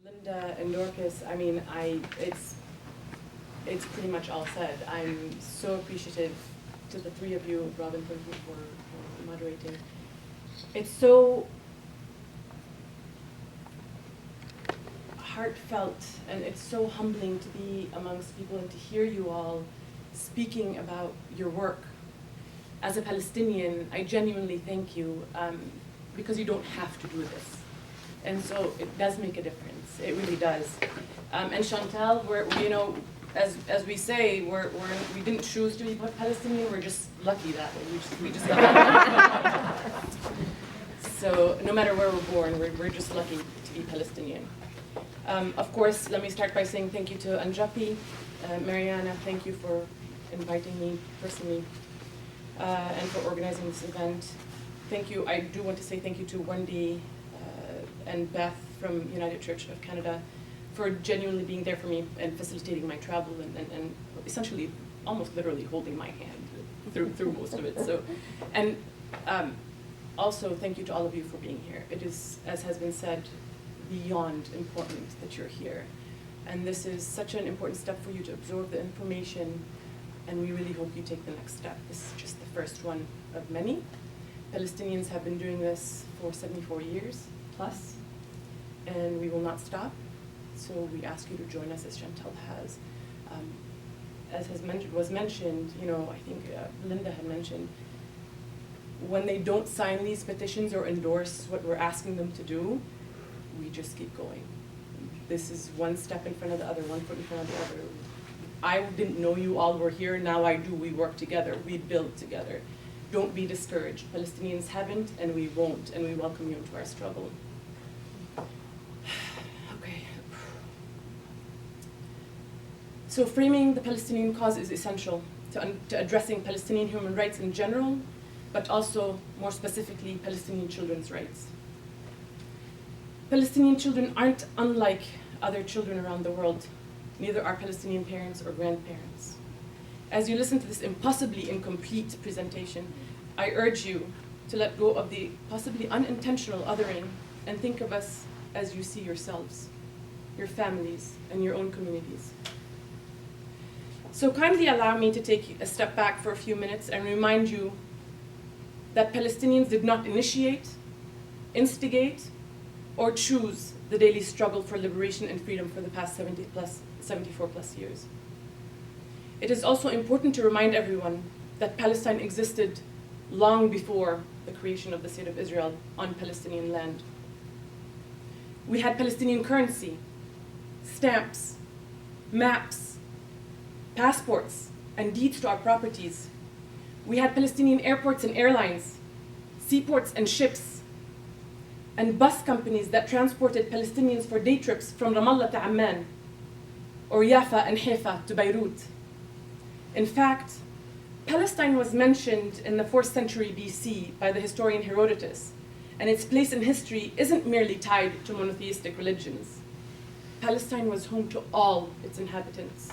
Linda and Dorcas, I mean, it's pretty much all said. I'm so appreciative to the three of you, Robin, thank you for moderating. It's so heartfelt and it's so humbling to be amongst people and to hear you all speaking about your work. As a Palestinian, I genuinely thank you because you don't have to do this. And so it does make a difference. It really does. And Chantal, as we say, we didn't choose to be Palestinian. We're just lucky that way. We just got So no matter where we're born, we're just lucky to be Palestinian. Of course, let me start by saying thank you to Anjapi, Mariana. Thank you for inviting me personally and for organizing this event. Thank you. I do want to say thank you to Wendy and Beth from United Church of Canada for genuinely being there for me and facilitating my travel and essentially, almost literally holding my hand through most of it. So, and also thank you to all of you for being here. It is, as has been said, beyond important that you're here. And this is such an important step for you to absorb the information, and we really hope you take the next step. This is just the first one of many. Palestinians have been doing this for 74 years plus, and we will not stop. So we ask you to join us as Chantal has. As was mentioned, I think Linda had mentioned, when they don't sign these petitions or endorse what we're asking them to do, we just keep going. This is one step in front of the other, one foot in front of the other. I didn't know you all were here, now I do. We work together, we build together. Don't be discouraged. Palestinians haven't and we won't, and we welcome you into our struggle. Okay. So framing the Palestinian cause is essential to addressing Palestinian human rights in general, but also more specifically Palestinian children's rights. Palestinian children aren't unlike other children around the world. Neither are Palestinian parents or grandparents. As you listen to this impossibly incomplete presentation, I urge you to let go of the possibly unintentional othering and think of us as you see yourselves, your families, and your own communities. So kindly allow me to take a step back for a few minutes and remind you that Palestinians did not initiate, instigate, or choose the daily struggle for liberation and freedom for the past 74 plus years. It is also important to remind everyone that Palestine existed long before the creation of the State of Israel on Palestinian land. We had Palestinian currency, stamps, maps, passports, and deeds to our properties. We had Palestinian airports and airlines, seaports and ships, and bus companies that transported Palestinians for day trips from Ramallah to Amman, or Jaffa and Haifa to Beirut. In fact, Palestine was mentioned in the 4th century BC by the historian Herodotus, and its place in history isn't merely tied to monotheistic religions. Palestine was home to all its inhabitants.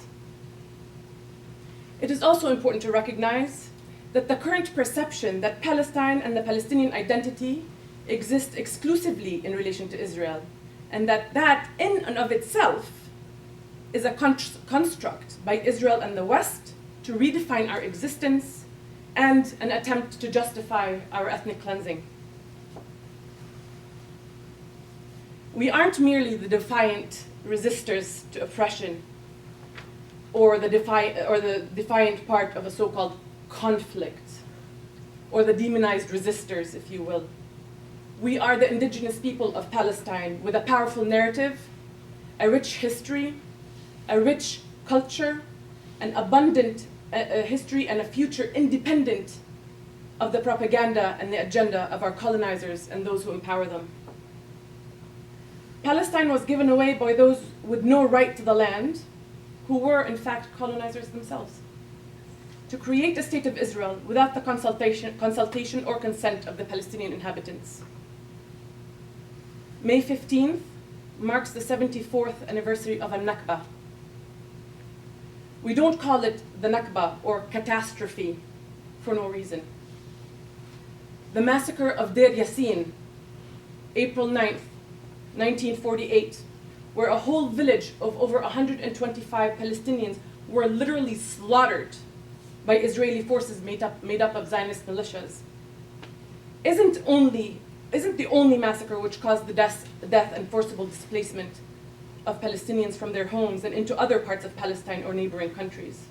It is also important to recognize that the current perception that Palestine and the Palestinian identity exist exclusively in relation to Israel, and that in and of itself is a construct by Israel and the West to redefine our existence and an attempt to justify our ethnic cleansing. We aren't merely the defiant resistors to oppression or the defiant part of a so-called conflict, or the demonized resistors, if you will. We are the indigenous people of Palestine with a powerful narrative, a rich history, a rich culture, an abundant history, and a future independent of the propaganda and the agenda of our colonizers and those who empower them. Palestine was given away by those with no right to the land, who were in fact colonizers themselves, to create a state of Israel without the consultation or consent of the Palestinian inhabitants. May 15th marks the 74th anniversary of al-Nakba. We don't call it the Nakba or catastrophe for no reason. The massacre of Deir Yassin, April 9th, 1948, where a whole village of over 125 Palestinians were literally slaughtered by Israeli forces made up of Zionist militias, isn't the only massacre which caused the death and forcible displacement of Palestinians from their homes and into other parts of Palestine or neighboring countries.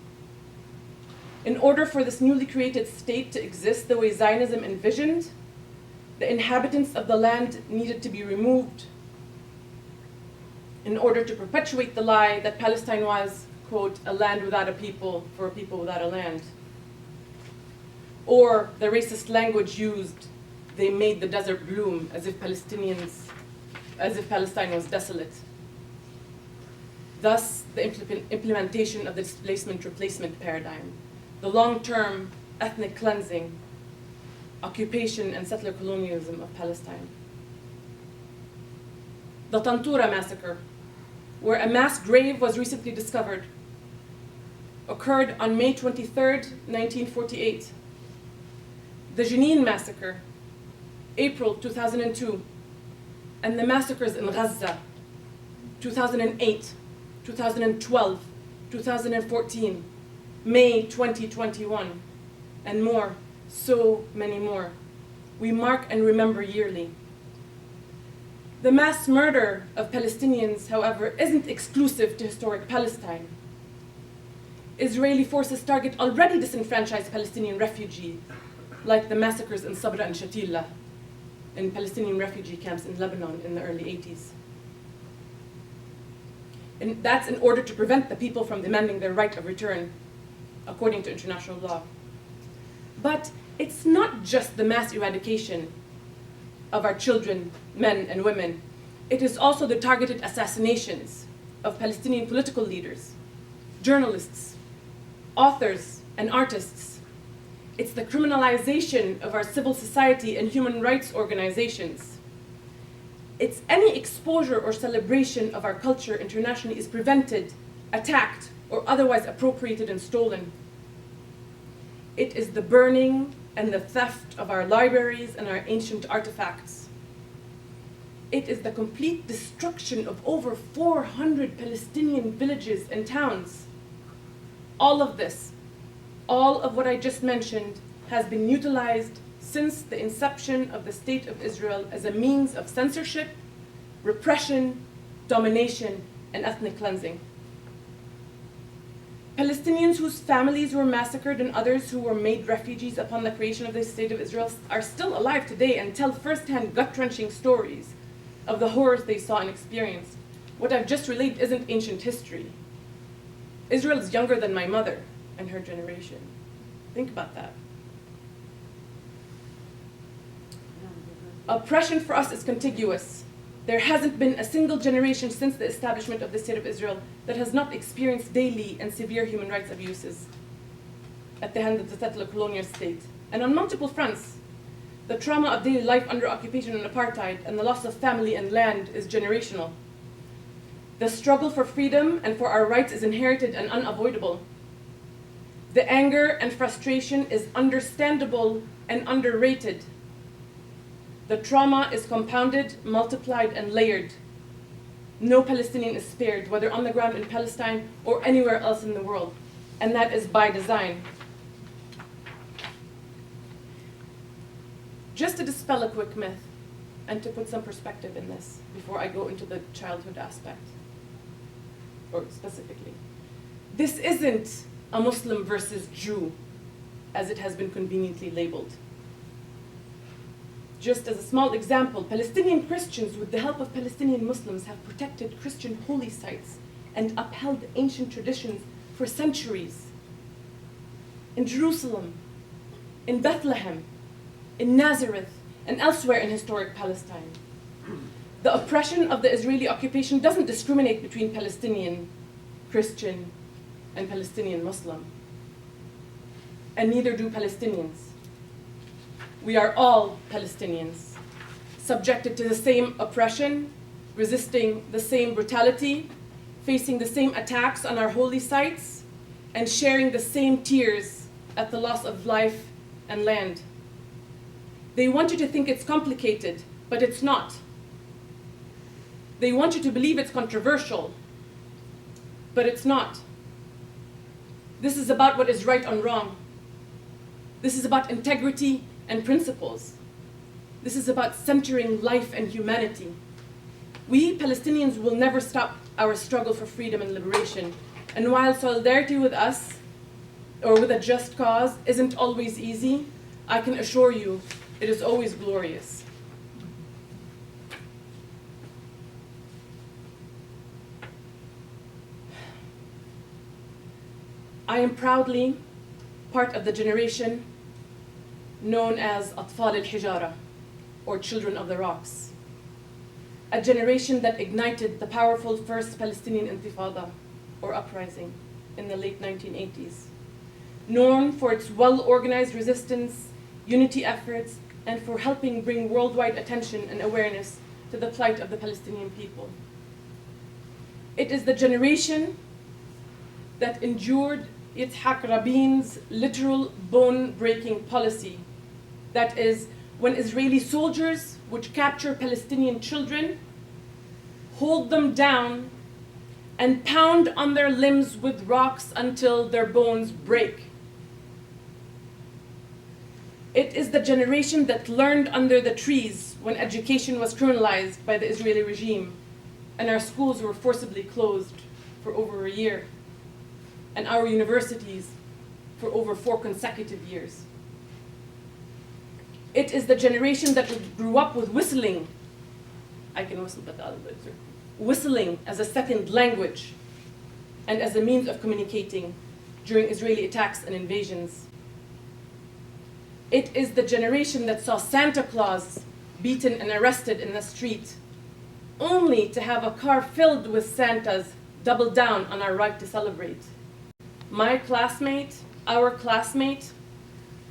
In order for this newly created state to exist the way Zionism envisioned, the inhabitants of the land needed to be removed in order to perpetuate the lie that Palestine was, quote, a land without a people for a people without a land. Or the racist language used, they made the desert bloom as if Palestine was desolate. Thus, the implementation of the displacement replacement paradigm, the long-term ethnic cleansing, occupation and settler colonialism of Palestine. The Tantura massacre, where a mass grave was recently discovered, occurred on May 23rd, 1948. The Jenin massacre, April 2002, and the massacres in Gaza, 2008, 2012, 2014, May 2021, and more, so many more. We mark and remember yearly. The mass murder of Palestinians, however, isn't exclusive to historic Palestine. Israeli forces target already disenfranchised Palestinian refugees, like the massacres in Sabra and Shatila, in Palestinian refugee camps in Lebanon in the early 80s. And that's in order to prevent the people from demanding their right of return, according to international law. But it's not just the mass eradication of our children, men and women. It is also the targeted assassinations of Palestinian political leaders, journalists, authors, and artists. It's the criminalization of our civil society and human rights organizations. It's any exposure or celebration of our culture internationally is prevented, attacked, or otherwise appropriated and stolen. It is the burning and the theft of our libraries and our ancient artifacts. It is the complete destruction of over 400 Palestinian villages and towns. All of this, all of what I just mentioned, has been utilized since the inception of the State of Israel as a means of censorship, repression, domination, and ethnic cleansing. Palestinians whose families were massacred and others who were made refugees upon the creation of the State of Israel are still alive today and tell first-hand gut-wrenching stories of the horrors they saw and experienced. What I've just relayed isn't ancient history. Israel is younger than my mother and her generation. Think about that. Oppression for us is contiguous. There hasn't been a single generation since the establishment of the State of Israel that has not experienced daily and severe human rights abuses at the hand of the settler colonial state. And on multiple fronts, the trauma of daily life under occupation and apartheid and the loss of family and land is generational. The struggle for freedom and for our rights is inherited and unavoidable. The anger and frustration is understandable and underrated. The trauma is compounded, multiplied, and layered. No Palestinian is spared, whether on the ground in Palestine or anywhere else in the world, and that is by design. Just to dispel a quick myth, and to put some perspective in this before I go into the childhood aspect, or specifically. This isn't a Muslim versus Jew, as it has been conveniently labeled. Just as a small example, Palestinian Christians, with the help of Palestinian Muslims, have protected Christian holy sites and upheld ancient traditions for centuries. In Jerusalem, in Bethlehem, in Nazareth, and elsewhere in historic Palestine. The oppression of the Israeli occupation doesn't discriminate between Palestinian, Christian, and Palestinian Muslim. And neither do Palestinians. We are all Palestinians, subjected to the same oppression, resisting the same brutality, facing the same attacks on our holy sites, and sharing the same tears at the loss of life and land. They want you to think it's complicated, but it's not. They want you to believe it's controversial, but it's not. This is about what is right and wrong. This is about integrity and principles. This is about centering life and humanity. We Palestinians will never stop our struggle for freedom and liberation. And while solidarity with us, or with a just cause, isn't always easy, I can assure you it is always glorious. I am proudly part of the generation known as Atfal al-Hijara, or Children of the Rocks, a generation that ignited the powerful first Palestinian Intifada, or uprising, in the late 1980s, known for its well-organized resistance, unity efforts, and for helping bring worldwide attention and awareness to the plight of the Palestinian people. It is the generation that endured Yitzhak Rabin's literal bone-breaking policy. That is, when Israeli soldiers would capture Palestinian children, hold them down, and pound on their limbs with rocks until their bones break. It is the generation that learned under the trees when education was criminalized by the Israeli regime, and our schools were forcibly closed for over a year, and our universities for over 4 consecutive years. It is the generation that grew up with whistling. I can whistle, but whistling as a second language and as a means of communicating during Israeli attacks and invasions. It is the generation that saw Santa Claus beaten and arrested in the street, only to have a car filled with Santas double down on our right to celebrate. My classmate, our classmate,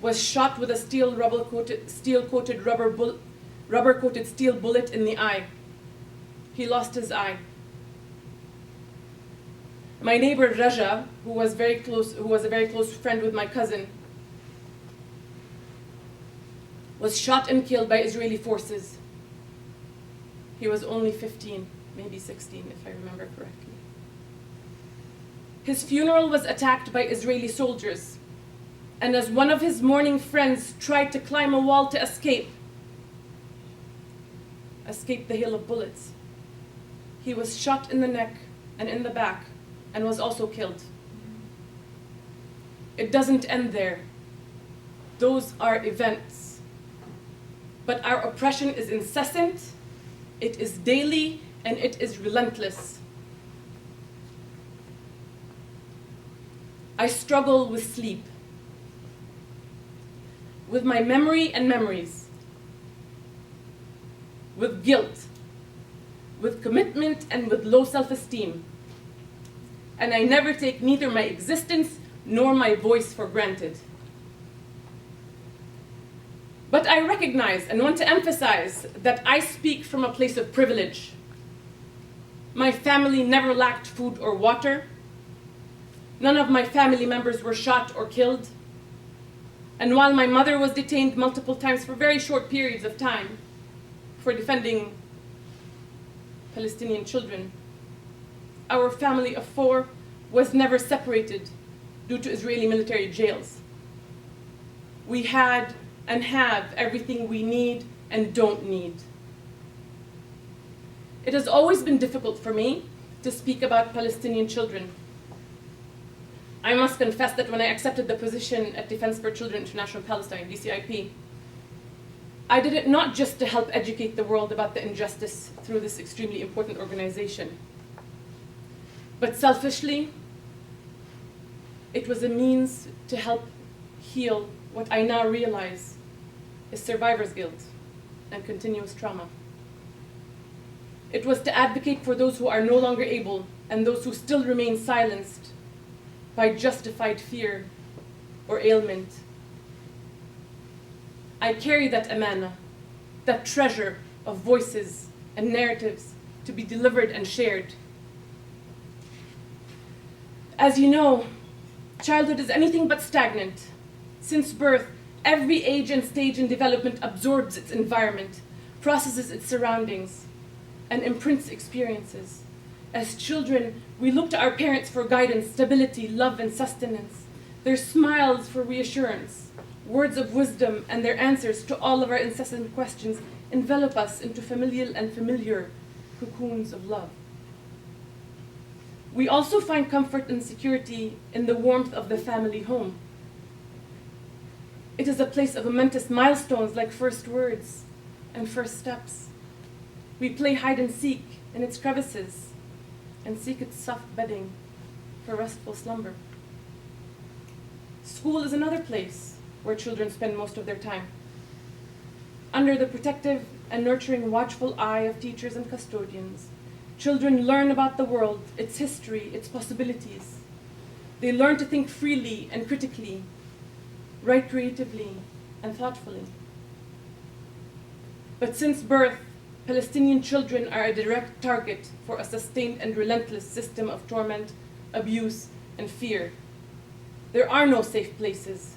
was shot with a steel-coated rubber-coated steel bullet in the eye. He lost his eye. My neighbor Raja, who was a very close friend with my cousin, was shot and killed by Israeli forces. He was only 15, maybe 16, if I remember correctly. His funeral was attacked by Israeli soldiers, and as one of his mourning friends tried to climb a wall to escape the hail of bullets, he was shot in the neck and in the back and was also killed. It doesn't end there. Those are events. But our oppression is incessant, it is daily, and it is relentless. I struggle with sleep, with my memory and memories, with guilt, with commitment, and with low self-esteem. And I never take neither my existence nor my voice for granted. But I recognize and want to emphasize that I speak from a place of privilege. My family never lacked food or water. None of my family members were shot or killed. And while my mother was detained multiple times for very short periods of time for defending Palestinian children, our family of 4 was never separated due to Israeli military jails. We had and have everything we need and don't need. It has always been difficult for me to speak about Palestinian children. I must confess that when I accepted the position at Defense for Children International Palestine, DCIP, I did it not just to help educate the world about the injustice through this extremely important organization, but selfishly, it was a means to help heal what I now realize is survivor's guilt and continuous trauma. It was to advocate for those who are no longer able and those who still remain silenced by justified fear or ailment. I carry that amana, that treasure of voices and narratives to be delivered and shared. As you know, childhood is anything but stagnant. Since birth, every age and stage in development absorbs its environment, processes its surroundings. and imprints experiences. As children, we look to our parents for guidance, stability, love, and sustenance. Their smiles for reassurance, words of wisdom, and their answers to all of our incessant questions envelop us into familial and familiar cocoons of love. We also find comfort and security in the warmth of the family home. It is a place of momentous milestones like first words and first steps. We play hide and seek in its crevices and seek its soft bedding for restful slumber. School is another place where children spend most of their time. Under the protective and nurturing watchful eye of teachers and custodians, children learn about the world, its history, its possibilities. They learn to think freely and critically, write creatively and thoughtfully. But since birth, Palestinian children are a direct target for a sustained and relentless system of torment, abuse, and fear. There are no safe places.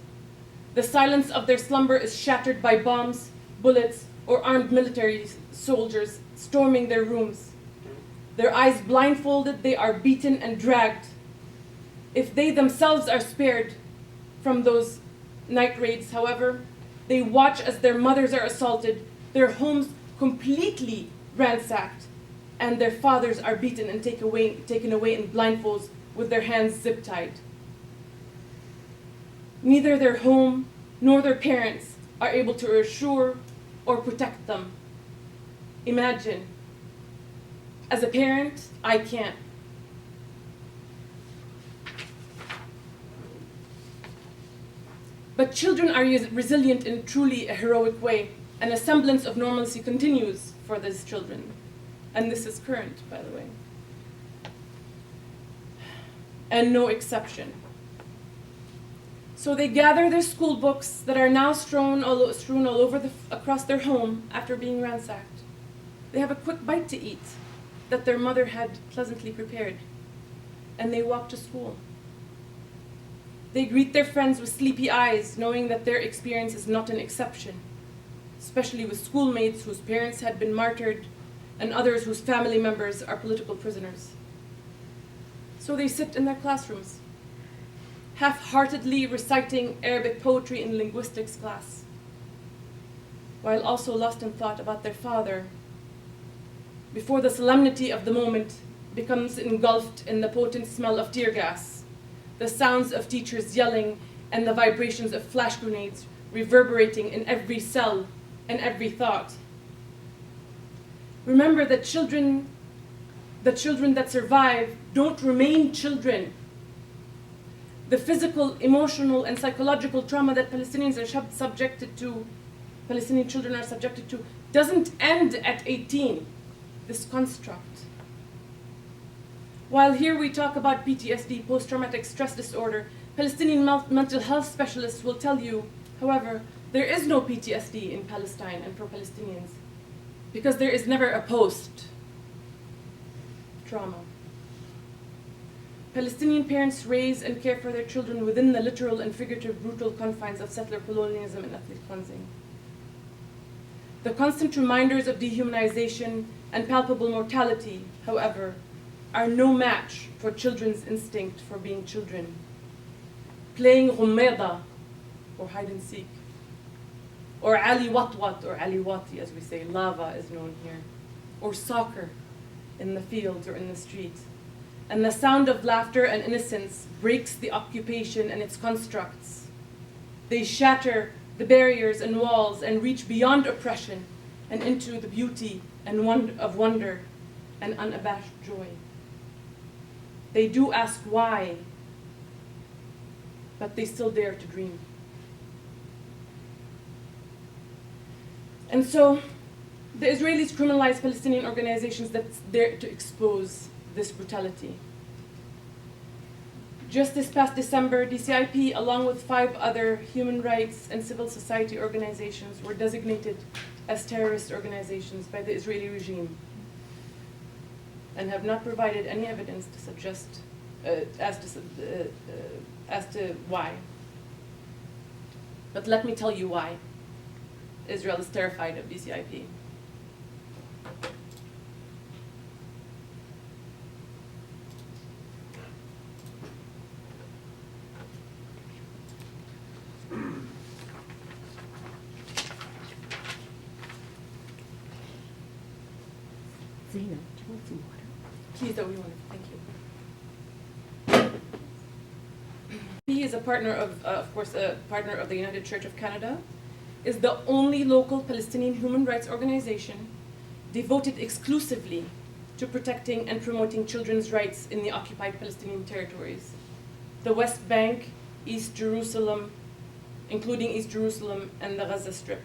The silence of their slumber is shattered by bombs, bullets, or armed military soldiers storming their rooms. Their eyes blindfolded, they are beaten and dragged. If they themselves are spared from those night raids, however, they watch as their mothers are assaulted, their homes completely ransacked, and their fathers are beaten and taken away in blindfolds with their hands zip-tied. Neither their home nor their parents are able to assure or protect them. Imagine, as a parent, I can't. But children are resilient in truly a heroic way, and a semblance of normalcy continues for these children. And this is current, by the way. And no exception. So they gather their school books that are now strewn all over across their home after being ransacked. They have a quick bite to eat that their mother had pleasantly prepared, and they walk to school. They greet their friends with sleepy eyes, knowing that their experience is not an exception, especially with schoolmates whose parents had been martyred and others whose family members are political prisoners. So they sit in their classrooms, half-heartedly reciting Arabic poetry in linguistics class, while also lost in thought about their father, before the solemnity of the moment becomes engulfed in the potent smell of tear gas, the sounds of teachers yelling, and the vibrations of flash grenades reverberating in every cell and every thought. Remember that the children that survive don't remain children. The physical, emotional, and psychological trauma that Palestinian children are subjected to, doesn't end at 18, this construct. While here we talk about PTSD, post-traumatic stress disorder, Palestinian mental health specialists will tell you, however, there is no PTSD in Palestine and for Palestinians, because there is never a post-trauma. Palestinian parents raise and care for their children within the literal and figurative brutal confines of settler colonialism and ethnic cleansing. The constant reminders of dehumanization and palpable mortality, however, are no match for children's instinct for being children. Playing rumeda, or hide and seek, or ali watwat, or ali wati as we say, lava is known here, or soccer in the fields or in the street. And the sound of laughter and innocence breaks the occupation and its constructs. They shatter the barriers and walls and reach beyond oppression and into the beauty and wonder and unabashed joy. They do ask why, but they still dare to dream. And so, the Israelis criminalize Palestinian organizations that's there to expose this brutality. Just this past December, DCIP, along with 5 other human rights and civil society organizations, were designated as terrorist organizations by the Israeli regime and have not provided any evidence to suggest as to why. But let me tell you why Israel is terrified of DCIP. Zeina, do you want some water? Please, that we want. Thank you. He is a partner of course, a partner of the United Church of Canada, is the only local Palestinian human rights organization devoted exclusively to protecting and promoting children's rights in the occupied Palestinian territories, the West Bank, East Jerusalem, including East Jerusalem and the Gaza Strip.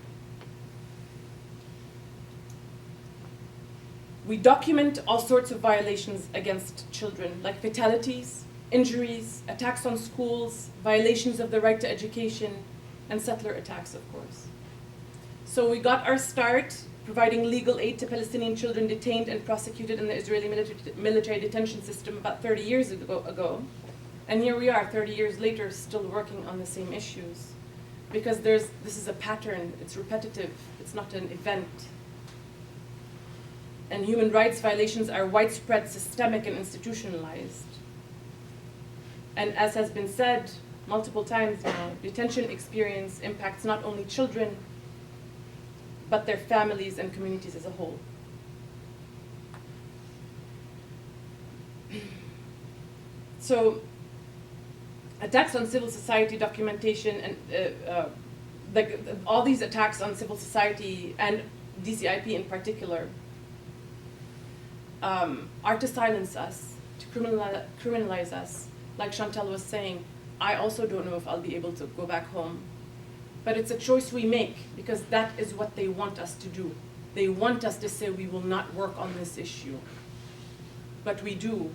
We document all sorts of violations against children, like fatalities, injuries, attacks on schools, violations of the right to education, and settler attacks, of course. So we got our start providing legal aid to Palestinian children detained and prosecuted in the Israeli military detention system about 30 years ago. And here we are, 30 years later, still working on the same issues. Because this is a pattern, it's repetitive, it's not an event. And human rights violations are widespread, systemic, and institutionalized. And as has been said multiple times now, detention experience impacts not only children, but their families and communities as a whole. So, attacks on civil society documentation and all these attacks on civil society and DCIP in particular are to silence us, to criminalize us. Like Chantal was saying, I also don't know if I'll be able to go back home. But it's a choice we make because that is what they want us to do. They want us to say we will not work on this issue. But we do,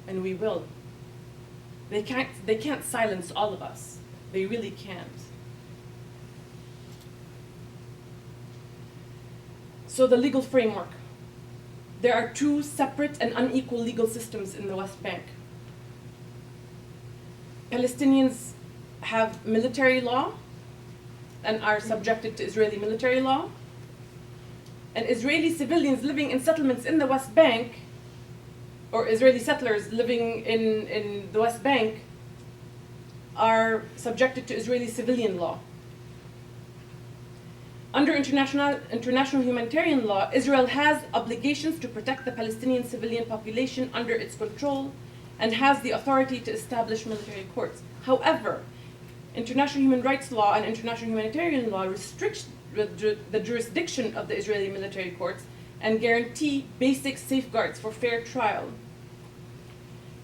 and we will. They can't silence all of us. They really can't. So the legal framework. There are two separate and unequal legal systems in the West Bank. Palestinians have military law and are subjected to Israeli military law. And Israeli civilians living in settlements in the West Bank, or Israeli settlers living in the West Bank, are subjected to Israeli civilian law. Under international humanitarian law, Israel has obligations to protect the Palestinian civilian population under its control and has the authority to establish military courts. However, international human rights law and international humanitarian law restrict the jurisdiction of the Israeli military courts and guarantee basic safeguards for fair trial.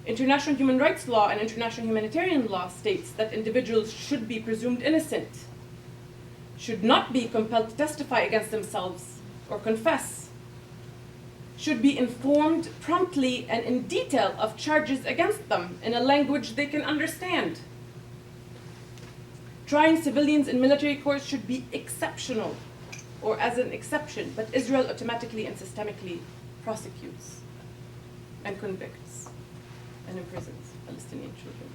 International human rights law and international humanitarian law states that individuals should be presumed innocent, should not be compelled to testify against themselves or confess, should be informed promptly and in detail of charges against them in a language they can understand. Trying civilians in military courts should be exceptional or as an exception, but Israel automatically and systemically prosecutes and convicts and imprisons Palestinian children.